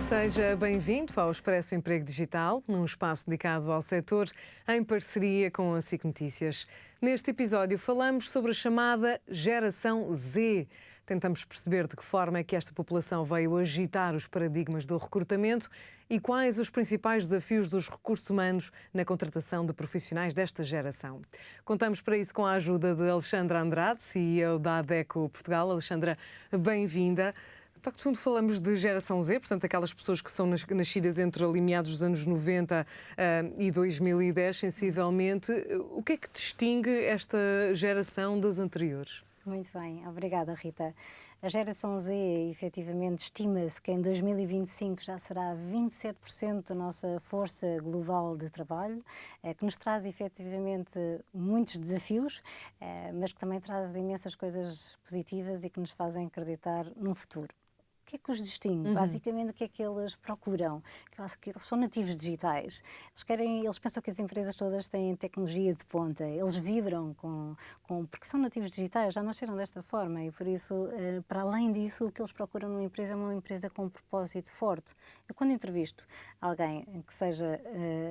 Seja bem-vindo ao Expresso Emprego Digital, num espaço dedicado ao setor, em parceria com a SIC Notícias. Neste episódio falamos sobre a chamada Geração Z. Tentamos perceber de que forma é que esta população veio agitar os paradigmas do recrutamento e quais os principais desafios dos recursos humanos na contratação de profissionais desta geração. Contamos para isso com a ajuda de Alexandra Andrade, CEO da ADECO Portugal. Alexandra, bem-vinda. De fundo falamos de geração Z, portanto aquelas pessoas que são nascidas entre ali meados dos anos 90 e 2010, sensivelmente. O que é que distingue esta geração das anteriores? Muito bem, obrigada, Rita. A geração Z, efetivamente, estima-se que em 2025 já será 27% da nossa força global de trabalho, que nos traz efetivamente muitos desafios, mas que também traz imensas coisas positivas e que nos fazem acreditar no futuro. O que é que os distingue? Basicamente, o que é que eles procuram? Eu acho que eles são nativos digitais. Eles pensam que as empresas todas têm tecnologia de ponta. Eles vibram porque são nativos digitais, já nasceram desta forma e, por isso, para além disso, o que eles procuram numa empresa é uma empresa com um propósito forte. Eu, quando entrevisto alguém que seja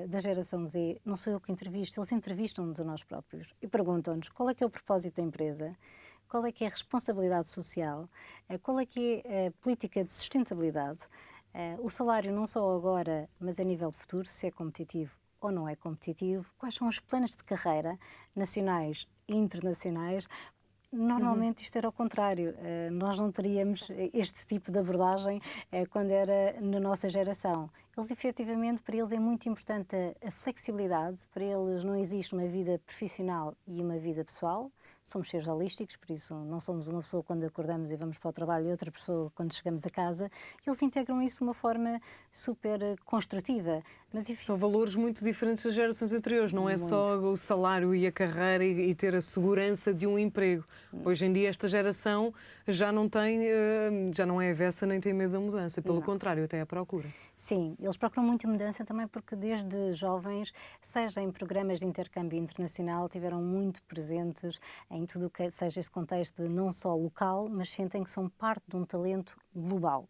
da geração Z, não sou eu que entrevisto, eles entrevistam-nos a nós próprios e perguntam-nos qual é que é o propósito da empresa, qual é que é a responsabilidade social, qual é que é a política de sustentabilidade, o salário não só agora, mas a nível de futuro, se é competitivo ou não é competitivo, quais são os planos de carreira nacionais e internacionais. Normalmente isto era ao contrário, nós não teríamos este tipo de abordagem quando era na nossa geração. Eles efetivamente, para eles é muito importante a flexibilidade, para eles não existe uma vida profissional e uma vida pessoal, somos seres holísticos, por isso não somos uma pessoa quando acordamos e vamos para o trabalho e outra pessoa quando chegamos a casa. Eles integram isso de uma forma super construtiva. São valores muito diferentes das gerações anteriores, não é só o salário e a carreira e ter a segurança de um emprego. Hoje em dia esta geração já não é avessa nem tem medo da mudança, pelo contrário, até à procura. Sim, eles procuram muita mudança também porque desde jovens, seja em programas de intercâmbio internacional, tiveram muito presentes em tudo o que seja esse contexto não só local, mas sentem que são parte de um talento global.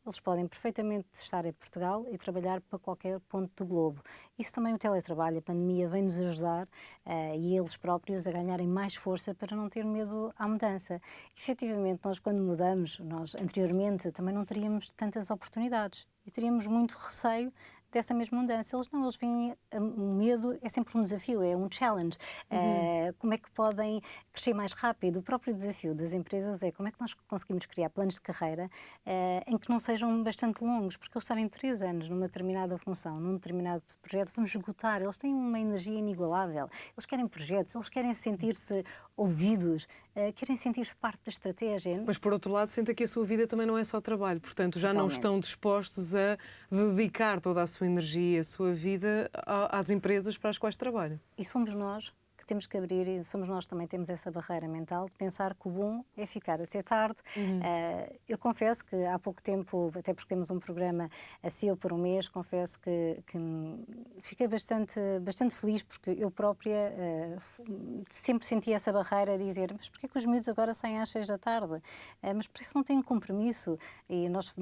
Eles podem perfeitamente estar em Portugal e trabalhar para qualquer ponto do globo. Isso também o teletrabalho, a pandemia vem-nos ajudar e eles próprios a ganharem mais força para não ter medo à mudança. Efetivamente, nós quando mudamos, nós anteriormente também não teríamos tantas oportunidades e teríamos muito receio dessa mesma mudança. Eles veem o medo, é sempre um desafio, é um challenge. Como é que podem crescer mais rápido? O próprio desafio das empresas é como é que nós conseguimos criar planos de carreira em que não sejam bastante longos, porque eles estarem 3 anos numa determinada função, num determinado projeto, vamos esgotar. Eles têm uma energia inigualável. Eles querem projetos, eles querem sentir-se ouvidos, querem sentir-se parte da estratégia. Mas, por outro lado, sentem que a sua vida também não é só trabalho, portanto, já não estão dispostos a dedicar toda a sua energia, a sua vida às empresas para as quais trabalham. E somos nós que temos que abrir, e somos nós que também temos essa barreira mental de pensar que o bom é ficar até tarde. Eu confesso que há pouco tempo, até porque temos um programa a CEO por um mês, confesso que fiquei bastante feliz porque eu própria sempre senti essa barreira de dizer, mas porquê que os miúdos agora saem às 6 da tarde? Mas por isso não têm compromisso e nós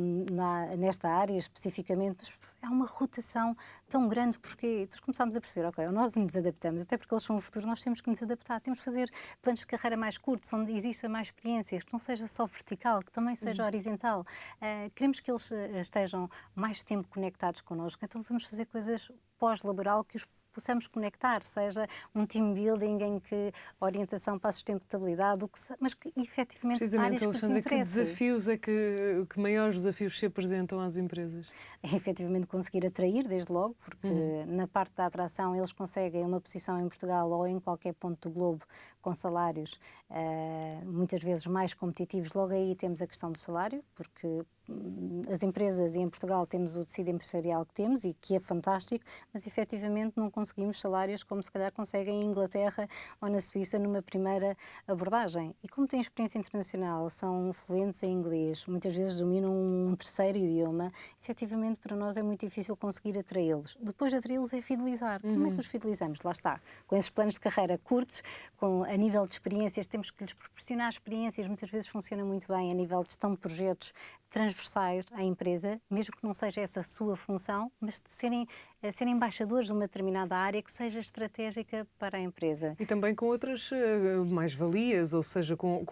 nesta área especificamente, mas há uma rotação tão grande, porque depois começámos a perceber, ok, nós nos adaptamos, até porque eles são o futuro, nós temos que nos adaptar, temos que fazer planos de carreira mais curtos, onde exista mais experiências, que não seja só vertical, que também seja horizontal. Queremos que eles estejam mais tempo conectados connosco, então vamos fazer coisas pós-laboral que os possamos conectar, seja um team building em que a orientação para a sustentabilidade, mas que efetivamente precisamente, Alexandra, que desafios que maiores desafios se apresentam às empresas? É efetivamente conseguir atrair, desde logo, porque na parte da atração eles conseguem uma posição em Portugal ou em qualquer ponto do globo com salários muitas vezes mais competitivos. Logo aí temos a questão do salário, porque as empresas, e em Portugal temos o tecido empresarial que temos e que é fantástico, mas efetivamente não conseguimos salários como se calhar conseguem em Inglaterra ou na Suíça numa primeira abordagem. E como têm experiência internacional, são fluentes em inglês, muitas vezes dominam um terceiro idioma, efetivamente para nós é muito difícil conseguir atraí-los. Depois de atraí-los é fidelizar. Como é que os fidelizamos? Lá está. Com esses planos de carreira curtos, a nível de experiências, temos que lhes proporcionar experiências, muitas vezes funciona muito bem a nível de gestão de projetos transversais transversais à empresa, mesmo que não seja essa a sua função, mas de serem embaixadores de uma determinada área que seja estratégica para a empresa. E também com outras mais-valias, ou seja, com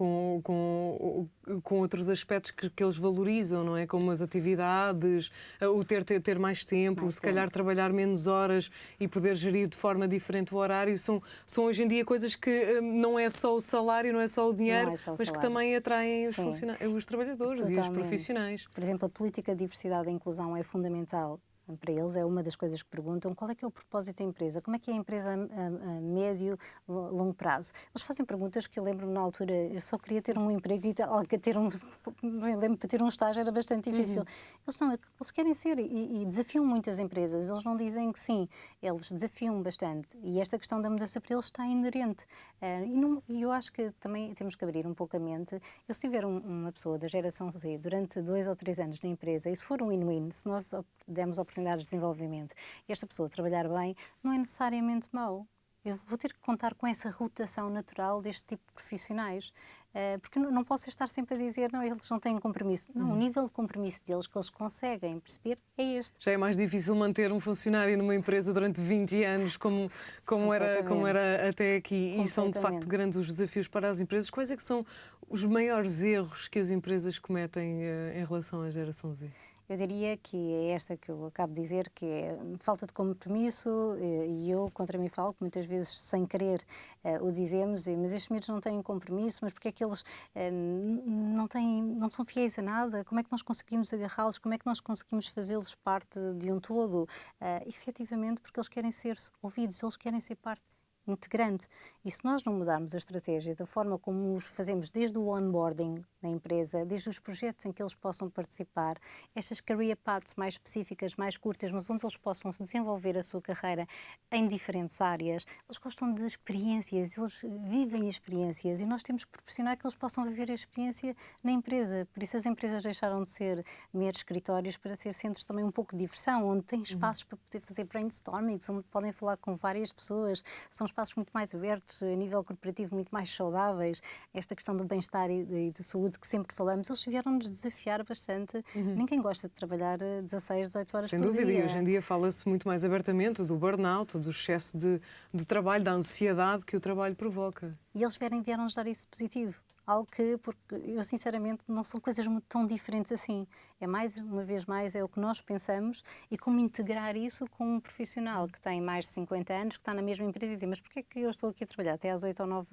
outros aspectos que eles valorizam, não é? Como as atividades, o ter mais tempo, se calhar trabalhar menos horas e poder gerir de forma diferente o horário, são hoje em dia coisas que não é só o salário, não é só o dinheiro, mas que também atraem os trabalhadores e os profissionais. Por exemplo, a política de diversidade e inclusão é fundamental para eles, é uma das coisas que perguntam qual é que é o propósito da empresa, como é que é a empresa a médio, longo prazo. Eles fazem perguntas que eu lembro-me na altura, eu só queria ter um emprego e eu lembro para ter um estágio era bastante difícil. Eles querem ser e desafiam muitas empresas, eles não dizem que sim, eles desafiam bastante e esta questão da mudança para eles está inerente. E eu acho que também temos que abrir um pouco a mente. Eu, se tiver uma pessoa da geração Z durante 2 ou 3 anos na empresa e se for um win-win, se nós demos oportunidades de desenvolvimento e esta pessoa trabalhar bem, não é necessariamente mau. Eu vou ter que contar com essa rotação natural deste tipo de profissionais, porque não posso estar sempre a dizer, não, eles não têm compromisso. Não, o nível de compromisso deles que eles conseguem perceber é este. Já é mais difícil manter um funcionário numa empresa durante 20 anos, como era até aqui, e são de facto grandes os desafios para as empresas. Quais é que são os maiores erros que as empresas cometem em relação à geração Z? Eu diria que é esta que eu acabo de dizer, que é falta de compromisso, e eu contra mim falo, que muitas vezes sem querer o dizemos, mas estes miúdos não têm compromisso, mas porque é que eles não são fiéis a nada? Como é que nós conseguimos agarrá-los? Como é que nós conseguimos fazê-los parte de um todo? Efetivamente porque eles querem ser ouvidos, eles querem ser parte integrante. E se nós não mudarmos a estratégia da forma como os fazemos desde o onboarding na empresa, desde os projetos em que eles possam participar, estas career paths mais específicas, mais curtas, mas onde eles possam desenvolver a sua carreira em diferentes áreas, eles gostam de experiências, eles vivem experiências e nós temos que proporcionar que eles possam viver a experiência na empresa. Por isso as empresas deixaram de ser meros escritórios para ser centros também um pouco de diversão, onde têm espaços para poder fazer brainstorming, onde podem falar com várias pessoas, são espaços muito mais abertos, a nível corporativo muito mais saudáveis. Esta questão do bem-estar e de saúde que sempre falamos, eles vieram-nos desafiar bastante. Ninguém gosta de trabalhar 16, 18 horas por dia. Sem dúvida, e hoje em dia fala-se muito mais abertamente do burnout, do excesso de trabalho, da ansiedade que o trabalho provoca. E eles vieram-nos dar isso positivo. Algo que, porque eu sinceramente, não são coisas muito tão diferentes assim. É mais, uma vez mais, é o que nós pensamos e como integrar isso com um profissional que tem mais de 50 anos, que está na mesma empresa e dizer, mas porquê é que eu estou aqui a trabalhar até às 8 ou 9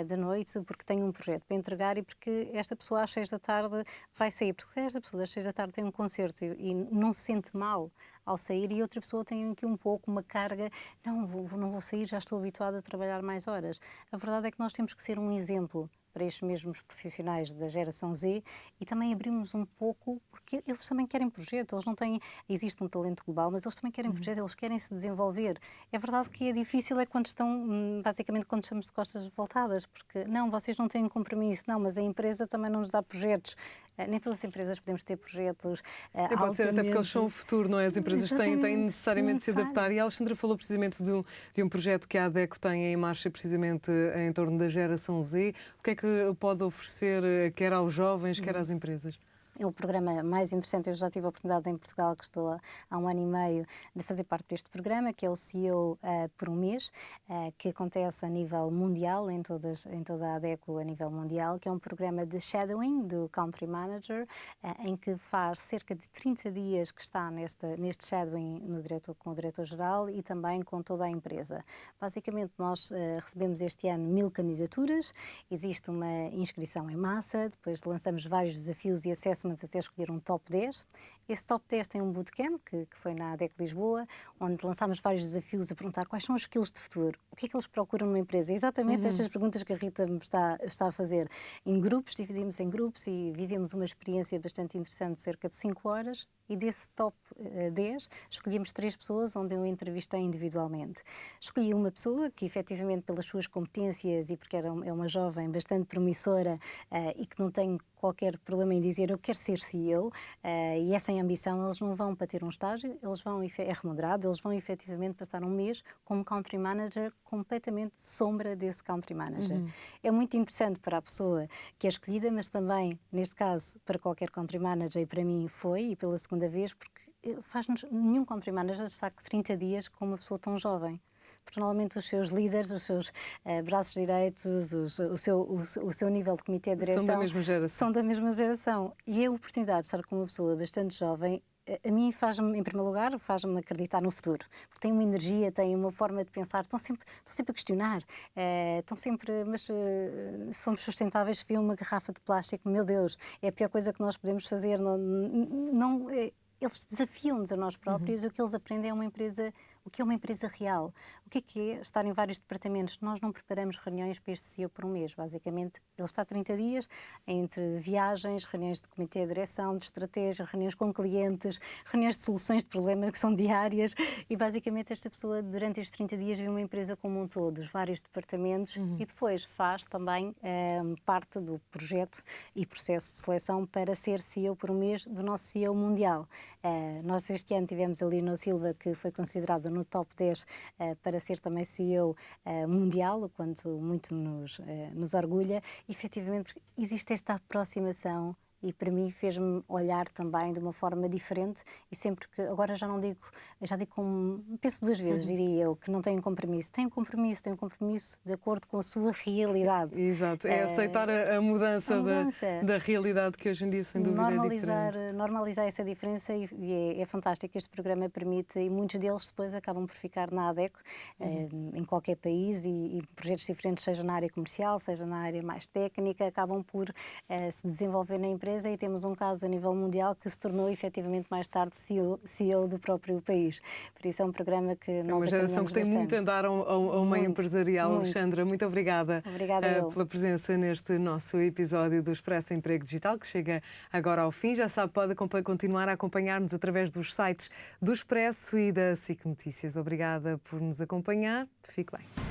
da noite? Porque tenho um projeto para entregar e porque esta pessoa às 6 da tarde vai sair. Porque esta pessoa às 6 da tarde tem um concerto e não se sente mal ao sair e outra pessoa tem aqui um pouco uma carga, não vou sair, já estou habituada a trabalhar mais horas. A verdade é que nós temos que ser um exemplo para estes mesmos profissionais da geração Z e também abrimos um pouco, porque eles também querem projeto, eles não têm, existe um talento global, mas eles também querem projeto, eles querem se desenvolver. É verdade que é difícil quando estão, basicamente quando estamos de costas voltadas, porque não, vocês não têm compromisso, não, mas a empresa também não nos dá projetos. Nem todas as empresas podemos ter projetos e pode ser até porque eles são o futuro, não é? As empresas têm necessariamente de se adaptar. E a Alexandra falou precisamente de um projeto que a ADECO tem em marcha precisamente em torno da geração Z. O que é que pode oferecer quer aos jovens, quer às empresas? É o programa mais interessante. Eu já tive a oportunidade em Portugal, que estou há 1 ano e meio, de fazer parte deste programa, que é o CEO por um mês, que acontece a nível mundial, em toda a ADECO a nível mundial, que é um programa de shadowing do Country Manager, em que faz cerca de 30 dias que está neste shadowing com o Diretor-Geral e também com toda a empresa. Basicamente, nós recebemos este ano 1000 candidaturas, existe uma inscrição em massa, depois lançamos vários desafios e assessments até escolher um top 10. Esse top 10 tem um bootcamp, que foi na ADEC Lisboa, onde lançámos vários desafios a perguntar quais são os skills de futuro, o que é que eles procuram numa empresa. Exatamente estas perguntas que a Rita me está a fazer. Em grupos, dividimos em grupos e vivemos uma experiência bastante interessante, cerca de 5 horas, e desse top 10 escolhemos 3 pessoas onde eu entrevistei individualmente. Escolhi uma pessoa que efetivamente pelas suas competências e porque é uma jovem bastante promissora e que não tem qualquer problema em dizer eu quero quer ser CEO e é sem ambição, eles não vão para ter um estágio, eles vão, é remunerado, eles vão efetivamente passar um mês como country manager completamente sombra desse country manager. É muito interessante para a pessoa que é escolhida, mas também, neste caso, para qualquer country manager, e para mim foi, e pela segunda vez, porque nenhum country manager está com 30 dias com uma pessoa tão jovem. Porque normalmente os seus líderes, os seus braços direitos, o seu nível de comitê de direção são da mesma geração. E a oportunidade de estar com uma pessoa bastante jovem, a mim faz-me, em primeiro lugar, faz-me acreditar no futuro. Porque tem uma energia, tem uma forma de pensar, estão sempre a questionar, estão sempre, mas somos sustentáveis se vê uma garrafa de plástico, meu Deus, é a pior coisa que nós podemos fazer. Eles desafiam-nos a nós próprios e o que eles aprendem é o que é uma empresa real. O que é estar em vários departamentos? Nós não preparamos reuniões para este CEO por um mês. Basicamente, ele está 30 dias entre viagens, reuniões de comitê de direção, de estratégia, reuniões com clientes, reuniões de soluções de problema que são diárias e basicamente esta pessoa durante estes 30 dias vê uma empresa como um todo, os vários departamentos e depois faz também parte do projeto e processo de seleção para ser CEO por um mês do nosso CEO mundial. Nós este ano tivemos a Leonor Silva, que foi considerada no top 10 para ser também CEO mundial, o quanto muito nos orgulha. Efetivamente, porque existe esta aproximação e para mim fez-me olhar também de uma forma diferente e sempre que, agora já digo penso duas vezes, diria eu, que não tenho compromisso. Tenho compromisso de acordo com a sua realidade. Exato, é aceitar a mudança da realidade que hoje em dia sem dúvida é diferente. Normalizar essa diferença e é fantástico. Este programa permite e muitos deles depois acabam por ficar na ADECO, em qualquer país e projetos diferentes, seja na área comercial, seja na área mais técnica, acabam por se desenvolver na empresa e temos um caso a nível mundial que se tornou efetivamente mais tarde CEO do próprio país. Por isso é um programa que nós é uma geração que tem bastante. muito a dar ao meio empresarial. Muito. Alexandra, muito obrigada pela presença neste nosso episódio do Expresso Emprego Digital, que chega agora ao fim. Já sabe, pode continuar a acompanhar-nos através dos sites do Expresso e da SIC Notícias. Obrigada por nos acompanhar. Fique bem.